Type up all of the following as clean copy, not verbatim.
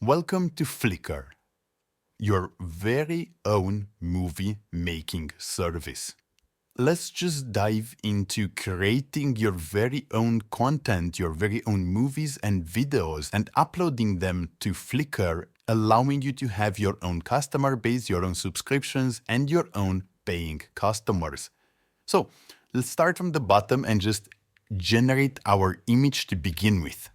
Welcome to Flickr, your very own movie-making service. Let's just dive into creating your very own content, your very own movies and videos, and uploading them to Flickr, allowing you to have your own customer base, your own subscriptions, and your own paying customers. So let's start from the bottom and just generate our image to begin with.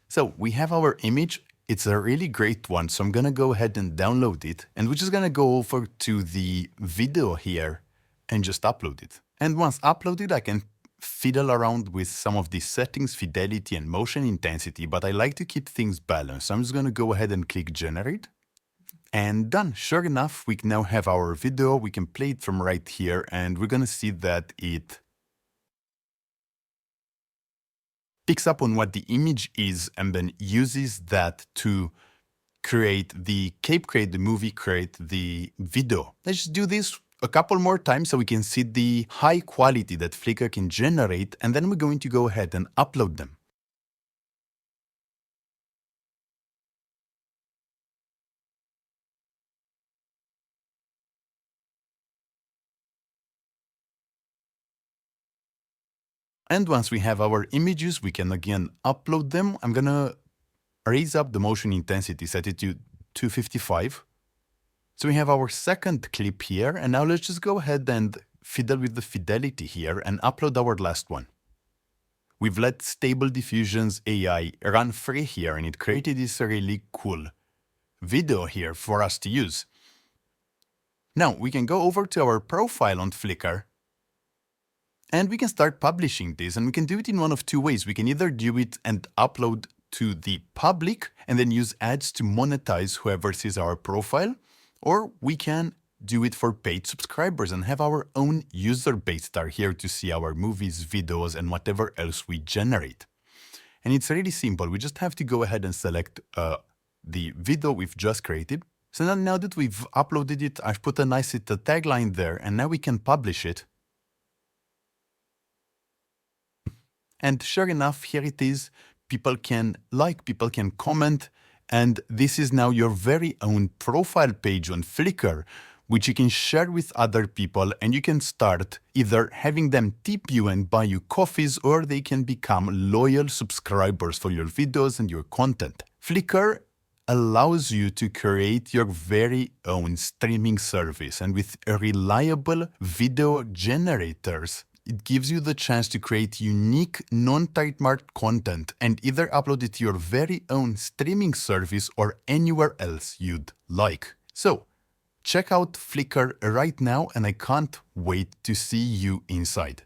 So we have our image. It's a really great one. So I'm going to go ahead and download it. And we're just going to go over to the video here and just upload it. And once uploaded, I can fiddle around with some of these settings, fidelity and motion intensity, but I like to keep things balanced. So I'm just going to go ahead and click generate. And done. Sure enough, we now have our video. We can play it from right here, and we're going to see that it picks up on what the image is and then uses that to create the movie, create the video. Let's just do this a couple more times so we can see the high quality that Flickr can generate, and then we're going to go ahead and upload them. And once we have our images, we can again upload them. I'm gonna raise up the motion intensity, set it to 255. So we have our second clip here, and now let's just go ahead and fiddle with the fidelity here and upload our last one. We've let Stable Diffusion's AI run free here, and it created this really cool video here for us to use. Now we can go over to our profile on Flickr, and we can start publishing this, and we can do it in one of two ways. We can either do it and upload to the public and then use ads to monetize whoever sees our profile, or we can do it for paid subscribers and have our own user base that are here to see our movies, videos, and whatever else we generate. And it's really simple. We just have to go ahead and select the video we've just created. So now that we've uploaded it, I've put a nice little tagline there, and now we can publish it. And sure enough, here it is. People can like, people can comment, and this is now your very own profile page on Flickr, which you can share with other people, and you can start either having them tip you and buy you coffees, or they can become loyal subscribers for your videos and your content. Flickr allows you to create your very own streaming service, and with reliable video generators, it gives you the chance to create unique, non-trademarked content and either upload it to your very own streaming service or anywhere else you'd like. So, check out Flickr right now, and I can't wait to see you inside.